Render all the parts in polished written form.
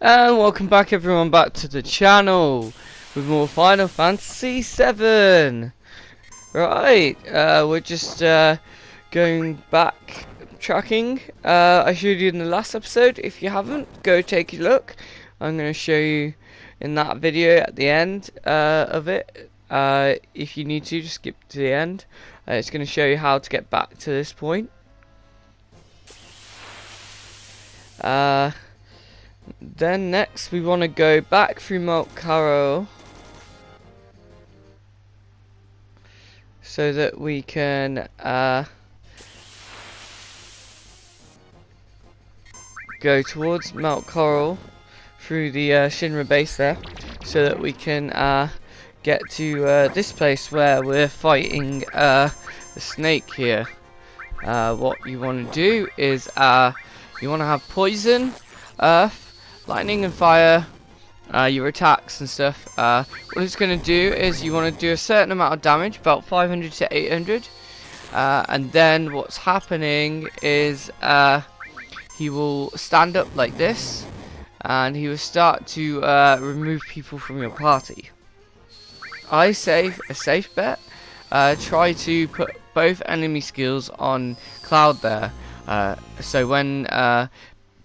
And welcome back everyone back to the channel with more Final Fantasy VII. Right, we're just going back tracking. I showed you in the last episode. If you haven't, go take a look. I'm going to show you in that video at the end of it. If you need to, just skip to the end. It's going to show you how to get back to this point. Then next we want to go back through Mount Caro so that we can go towards Mount Coral through the Shinra base there, so that we can get to this place where we're fighting the snake here. What you want to do is you want to have poison, earth, lightning and fire, your attacks and stuff. What it's going to do is you want to do a certain amount of damage, about 500 to 800, and then what's happening is he will stand up like this and he will start to remove people from your party. I say a safe bet, try to put both enemy skills on Cloud there, so when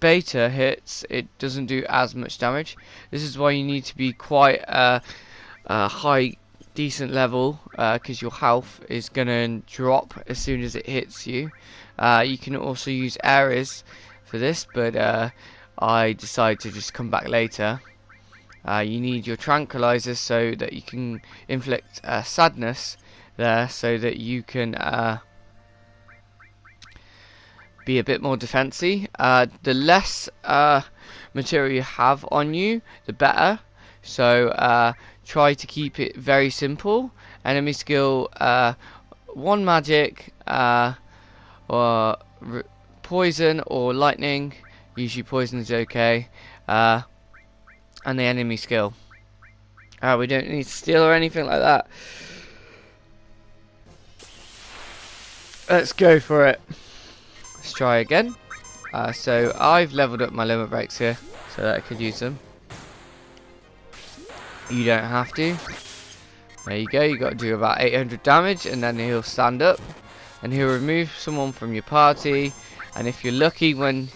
Beta hits, it doesn't do as much damage. This is why you need to be quite a high, decent level, because your health is gonna drop as soon as it hits you. You can also use areas for this, but I decided to just come back later. You need your tranquilizers so that you can inflict sadness there, so that you can be a bit more defensive. The less material you have on you, the better. So try to keep it very simple. Enemy skill, 1 magic, or poison or lightning. Usually poison is okay. And the enemy skill. We don't need to steal or anything like that. Let's go for it. Let's try again. So I've leveled up my limit breaks here so that I could use them. You don't have to. There you go. You got to do about 800 damage, and then he'll stand up and he'll remove someone from your party. And if you're lucky, when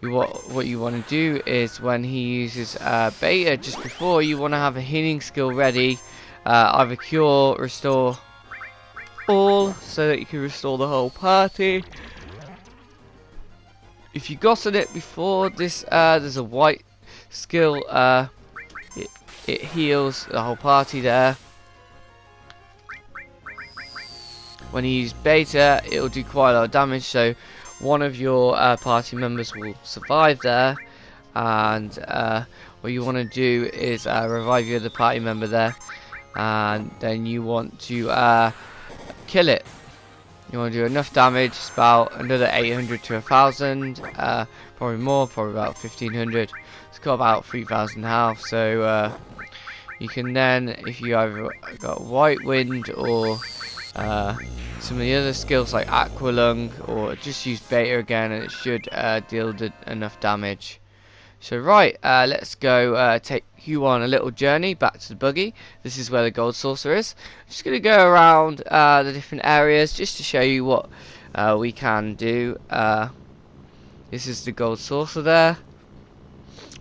what you want to do is when he uses beta just before, you want to have a healing skill ready, either cure, restore all, so that you can restore the whole party. If you gotten it before this, there's a white skill, it heals the whole party there. When you use beta, it'll do quite a lot of damage, so one of your party members will survive there, and what you want to do is revive your other party member there, and then you want to kill it. You want to do enough damage, it's about another 800 to 1,000, probably more, probably about 1,500. It's got about 3,000 health, so you can then, if you either got White Wind or some of the other skills like Aqua Lung, or just use beta again, and it should deal enough damage. So right, let's go take you on a little journey back to the buggy. This is where the gold saucer is. I'm just going to go around the different areas just to show you what we can do. This is the gold saucer there.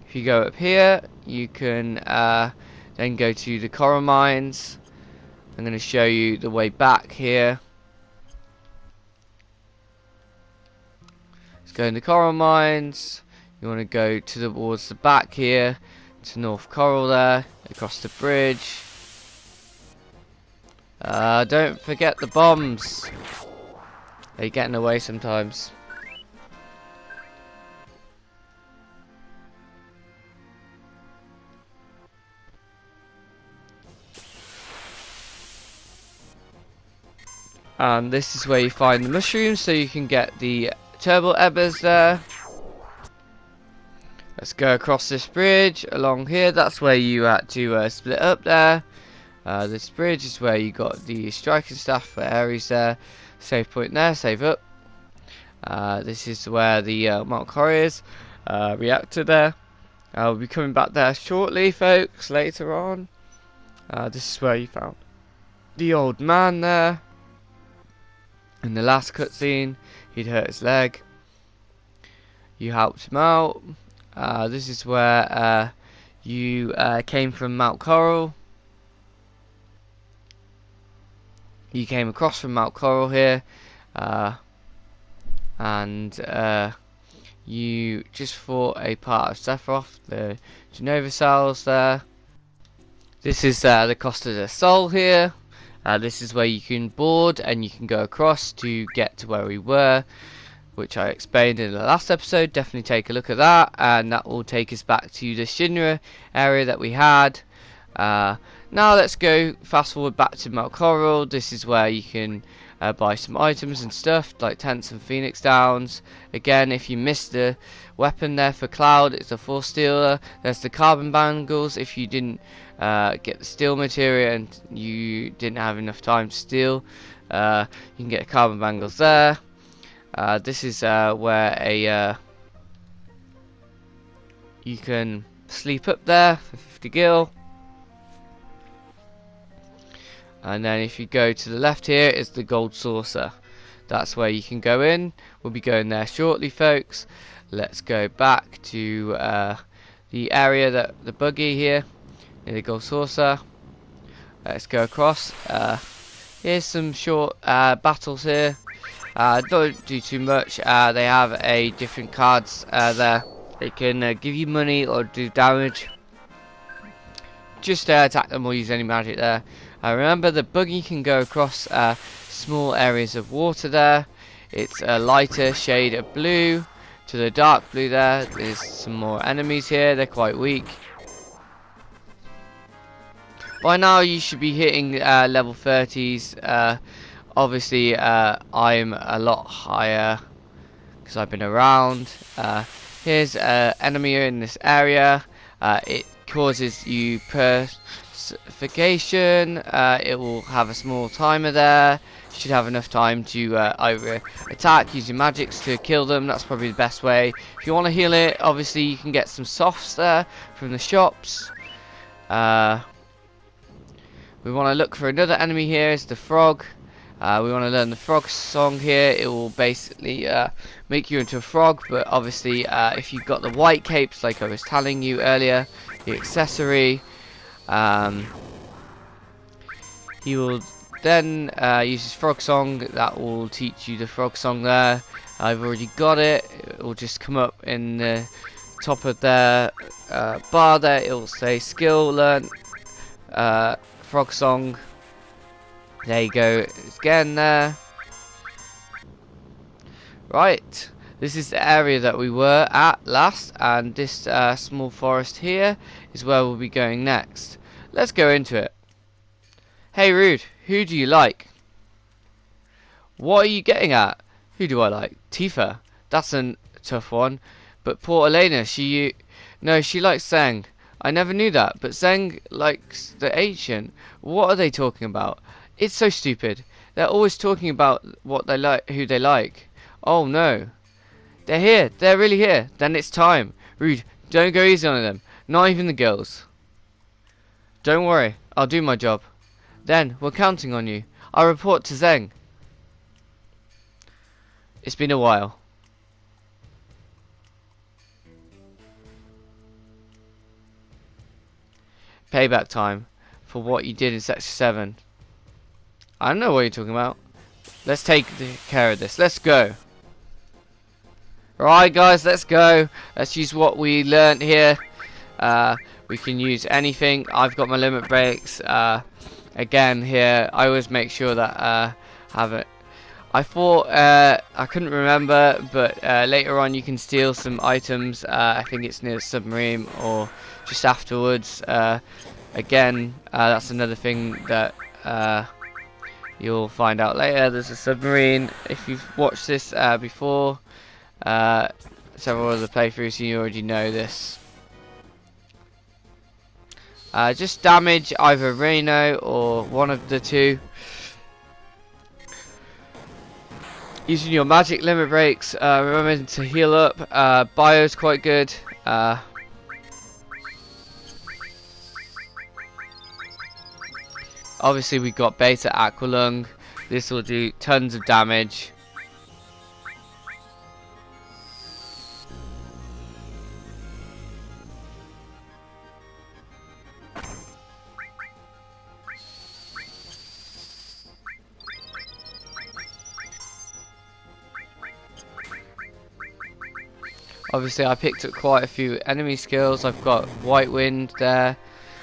If you go up here, you can then go to the coral mines. I'm going to show you the way back here. Let's go in the coral mines. You want to go towards the back here, to North Coral there, across the bridge. Don't forget the bombs. They're getting away sometimes. And this is where you find the mushrooms, so you can get the turbo ebbers there. Let's go across this bridge along here. That's where you had to split up there. This bridge is where you got the striking staff for Ares there. Save point there, save up. This is where the Mount Coral is, reactor there. We'll be coming back there shortly, folks, later on. This is where you found the old man there. In the last cutscene, he'd hurt his leg. You helped him out. This is where you came from Mount Coral. You came across from Mount Coral here. And you just fought a part of Sephiroth, the Genova cells there. This is the Costa del Sol here. This is where you can board and you can go across to get to where we were, which I explained in the last episode. Definitely take a look at that, and that will take us back to the Shinra area that we had. Now let's go fast forward back to Mount Coral. This is where you can buy some items and stuff like tents and phoenix downs. Again, if you missed the weapon there for Cloud, it's a force stealer. There's the carbon bangles if you didn't get the steel materia and you didn't have enough time to steal. You can get carbon bangles there. This is where you can sleep up there for 50 gil. And then if you go to the left here is the gold saucer. That's where you can go in. We'll be going there shortly, folks. Let's go back to the area that the buggy here near the gold saucer. Let's go across. Here's some short battles here. Don't do too much. They have different cards there. They can give you money or do damage. Just attack them or use any magic there. Remember, the buggy can go across small areas of water there. It's a lighter shade of blue to the dark blue there. There's some more enemies here. They're quite weak. By now you should be hitting level 30s. Obviously I'm a lot higher because I've been around. Here's an enemy in this area. It causes you personification. It will have a small timer there. You should have enough time to either attack using magics to kill them. That's probably the best way. If you want to heal it, obviously you can get some softs there from the shops. We want to look for another enemy here. Is the frog. We want to learn the frog song here. It will basically make you into a frog, but obviously if you've got the white capes like I was telling you earlier, the accessory, he will then use his frog song. That will teach you the frog song there. I've already got it. It will just come up in the top of their bar there. It will say skill learn frog song. There you go, again there. Right, this is the area that we were at last, and this small forest here is where we'll be going next. Let's go into it. Hey Rude, who do you like? What are you getting at? Who do I like? Tifa. That's a tough one. But poor Elena, no, she likes Zeng. I never knew that, but Zeng likes the ancient. What are they talking about? It's so stupid. They're always talking about what they like, who they like. Oh no. They're here. They're really here. Then it's time. Rude, don't go easy on them. Not even the girls. Don't worry. I'll do my job. Then, we're counting on you. I'll report to Zeng. It's been a while. Payback time for what you did in Sector 7. I don't know what you're talking about. Let's take care of this. Let's go. Right, guys, let's go. Let's use what we learned here. We can use anything. I've got my limit breaks. Again, here, I always make sure that have it. I thought I couldn't remember, but later on you can steal some items. I think it's near the submarine or just afterwards. Again, that's another thing that you'll find out later. There's a submarine. If you've watched this before, several other playthroughs, you already know this. Just damage either Reno or one of the two. Using your magic limit breaks, remember to heal up. Bio's quite good. Obviously we got beta aqualung. This will do tons of damage. Obviously I picked up quite a few enemy skills. I've got White Wind there.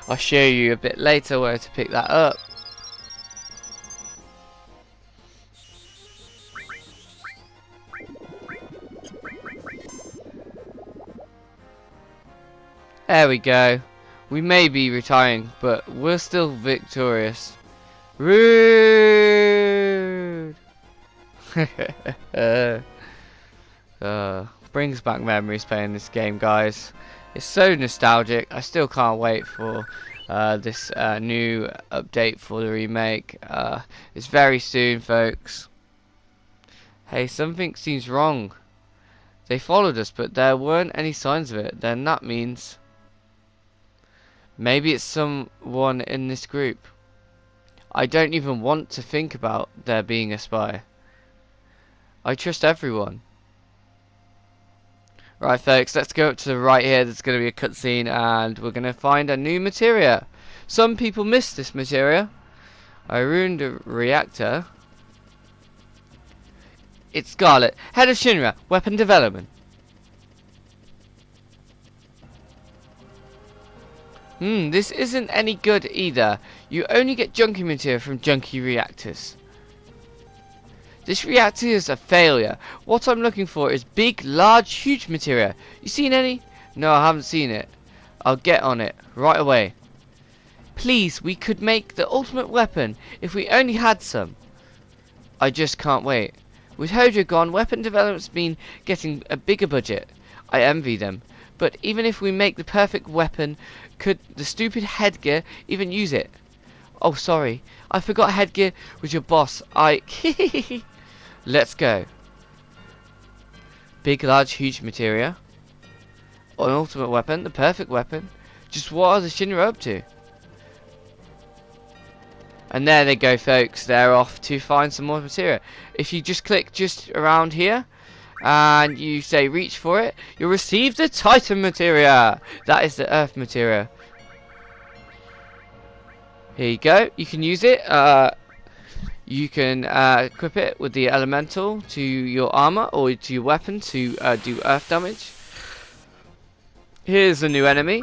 I'll show you a bit later where to pick that up. There we go. We may be retiring, but we're still victorious. Rude! Brings back memories playing this game, guys. It's so nostalgic. I still can't wait for this new update for the remake. It's very soon, folks. Hey, something seems wrong. They followed us, but there weren't any signs of it. Then that means maybe it's someone in this group. I don't even want to think about there being a spy. I trust everyone. Right, folks, let's go up to the right here. There's going to be a cutscene, and we're going to find a new materia. Some people missed this materia. I ruined a reactor. It's Scarlet, head of Shinra, weapon development. This isn't any good either. You only get junky material from junky reactors. This reactor is a failure. What I'm looking for is big, large, huge materia. You seen any? No, I haven't seen it. I'll get on it right away. Please, we could make the ultimate weapon if we only had some. I just can't wait. With Hojo gone, weapon development's been getting a bigger budget. I envy them. But even if we make the perfect weapon, could the stupid headgear even use it? Oh, sorry. I forgot headgear was your boss. Let's go. Big, large, huge materia. An ultimate weapon, the perfect weapon. Just what are the Shinra up to? And there they go, folks. They're off to find some more materia. If you just click just around here and you say reach for it, you'll receive the Titan materia. That is the Earth materia. Here you go. You can use it. You can equip it with the elemental to your armor or to your weapon to do earth damage. Here's a new enemy.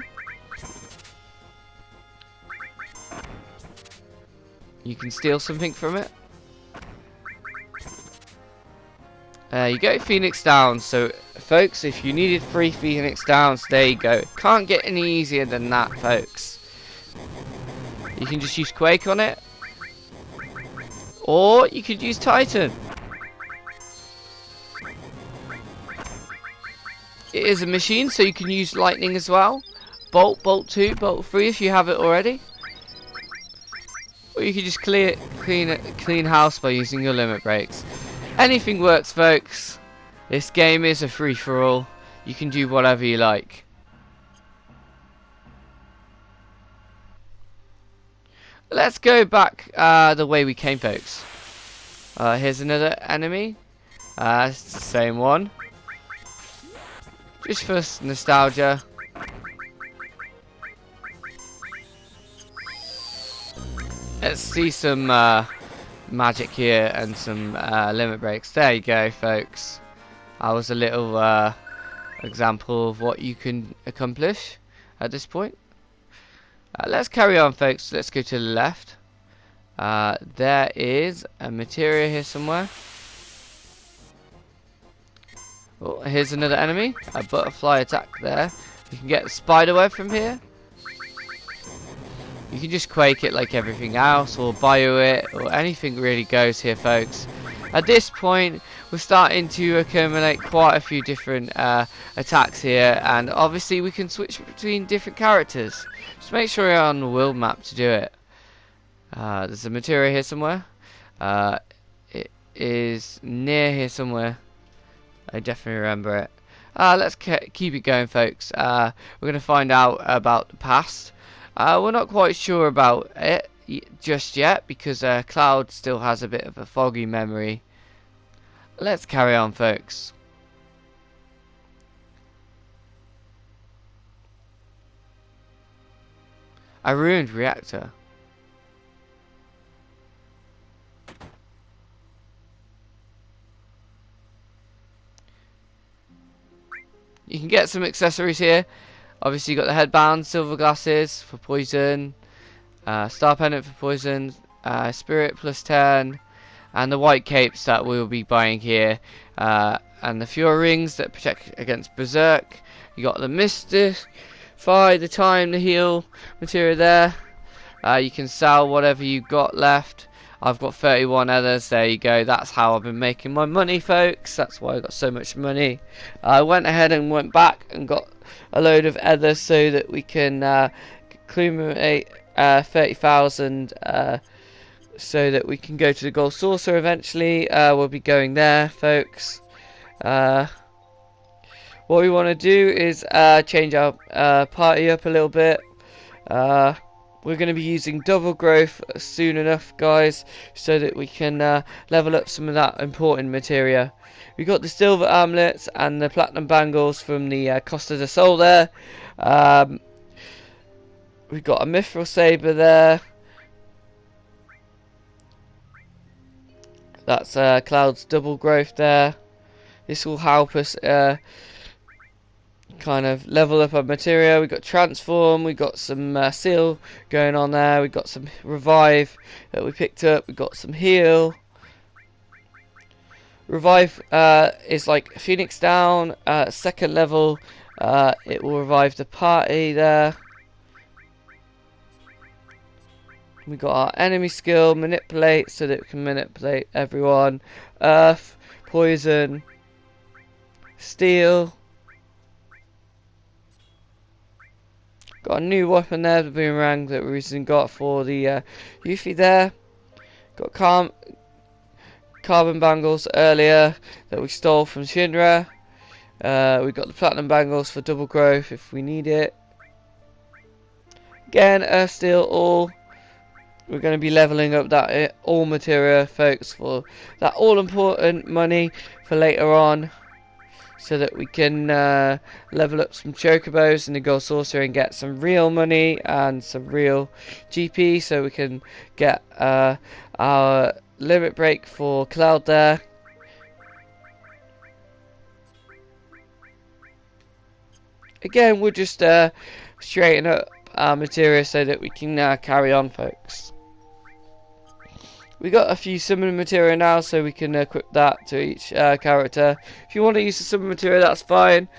You can steal something from it. There you go, Phoenix Downs. So, folks, if you needed 3 Phoenix Downs, there you go. Can't get any easier than that, folks. You can just use Quake on it. Or you could use Titan. It is a machine, so you can use lightning as well. Bolt, Bolt 2, Bolt 3 if you have it already. Or you can just clean house by using your limit breaks. Anything works, folks. This game is a free-for-all. You can do whatever you like. Let's go back the way we came, folks. Here's another enemy. It's the same one. Just for nostalgia. Let's see some magic here and some limit breaks. There you go, folks. That was a little example of what you can accomplish at this point. Let's carry on, folks. Let's go to the left. There is a materia here somewhere. Oh, here's another enemy. A butterfly attack there. You can get the spider web from here. You can just quake it like everything else, or bio it, or anything really goes here, folks. At this point, we're starting to accumulate quite a few different attacks here, and obviously we can switch between different characters. Just make sure you're on the world map to do it. There's a materia here somewhere. It is near here somewhere. I definitely remember it. Let's keep it going, folks. We're going to find out about the past. We're not quite sure about it just yet because Cloud still has a bit of a foggy memory. Let's carry on, folks. A ruined reactor. You can get some accessories here. Obviously, you got the headband, silver glasses for poison, star pendant for poison, spirit plus 10, and the white capes that we'll be buying here, and the Fury rings that protect against berserk. You got the mystify, the time to heal materia there. You can sell whatever you've got left. I've got 31 others. There you go. That's how I've been making my money, folks. That's why I got so much money. I went ahead and went back and got a load of others so that we can accumulate 30,000 so that we can go to the gold saucer eventually. We'll be going there, folks. What we want to do is change our party up a little bit. We're going to be using double growth soon enough, guys, so that we can level up some of that important materia. We got the silver amulets and the platinum bangles from the Costa del Sol there. We've got a mithril saber there. That's Cloud's double growth there. This will help us kind of level up our materia. We got transform, we got some seal going on there, we got some revive that we picked up, we got some heal. Revive is like Phoenix down, second level. It will revive the party there. We got our enemy skill, manipulate, so that we can manipulate everyone. Earth, poison, steel. Got a new weapon there, the boomerang that we recently got for the Yuffie there. Got carbon bangles earlier that we stole from Shinra. We got the platinum bangles for double growth if we need it. Again, earth, steel, all. We're going to be leveling up that all materia, folks, for that all important money for later on, so that we can level up some chocobos in the gold saucer and get some real money and some real GP, so we can get our limit break for Cloud there. Again, we'll just straighten up our materia so that we can carry on, folks. We got a few summon materia now, so we can equip that to each character. If you want to use the summon materia, that's fine.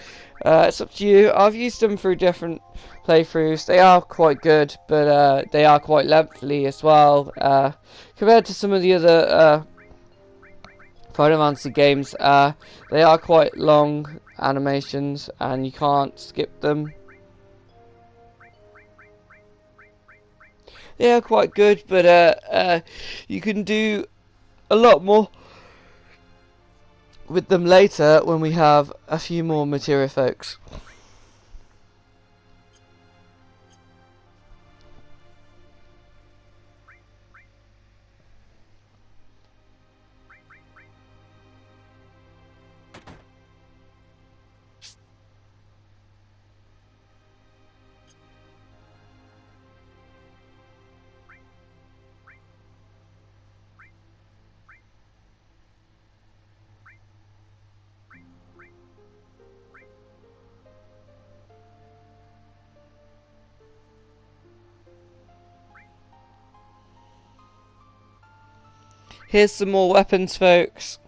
It's up to you. I've used them through different playthroughs. They are quite good, but they are quite lengthy as well. Compared to some of the other Final Fantasy games, they are quite long animations, and you can't skip them. They are quite good, but you can do a lot more with them later when we have a few more materia, folks. Here's some more weapons, folks.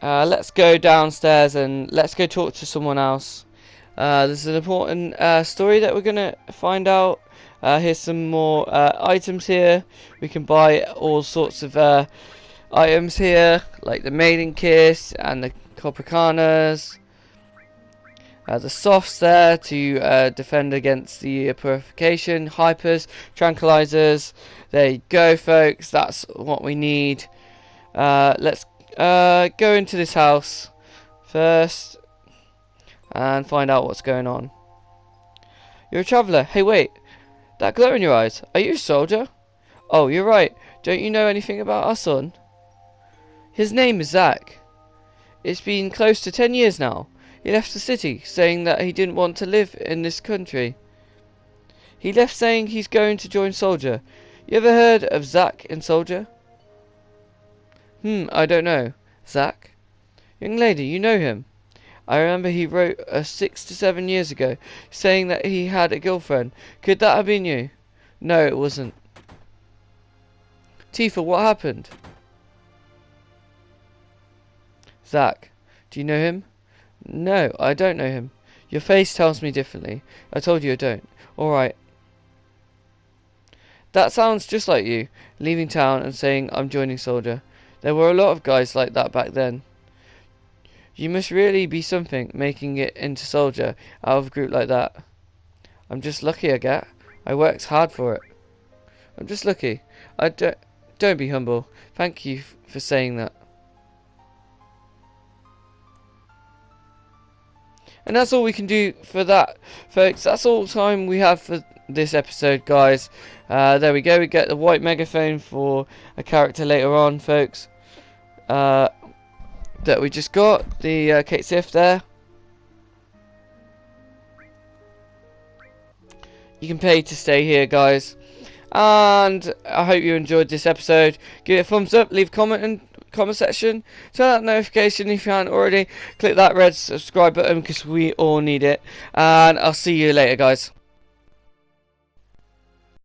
Let's go downstairs and let's go talk to someone else. There's an important story that we're gonna find out. Here's some more items here. We can buy all sorts of items here, like the Maiden Kiss and the Copricanas. The softs there to defend against the purification, hypers, tranquilizers. There you go, folks. That's what we need. Let's go into this house first and find out what's going on. You're a traveller. Hey, wait. That glow in your eyes. Are you a soldier? Oh, you're right. Don't you know anything about our son? His name is Zach. It's been close to 10 years now. He left the city, saying that he didn't want to live in this country. He left saying he's going to join Soldier. You ever heard of Zach and Soldier? I don't know. Zach? Young lady, you know him. I remember he wrote 6 to 7 years ago, saying that he had a girlfriend. Could that have been you? No, it wasn't. Tifa, what happened? Zach, do you know him? No, I don't know him. Your face tells me differently. I told you I don't. Alright. That sounds just like you, leaving town and saying I'm joining Soldier. There were a lot of guys like that back then. You must really be something, making it into Soldier out of a group like that. I'm just lucky, I get. I worked hard for it. I'm just lucky. Don't be humble. Thank you for saying that. And that's all we can do for that, folks. That's all time we have for this episode, guys. There we go. We get the white megaphone for a character later on, folks. That we just got. The Kate Sif there. You can pay to stay here, guys. And I hope you enjoyed this episode. Give it a thumbs up. Leave a comment in comment section. Turn that notification if you haven't already. Click that red subscribe button because we all need it. And I'll see you later, guys.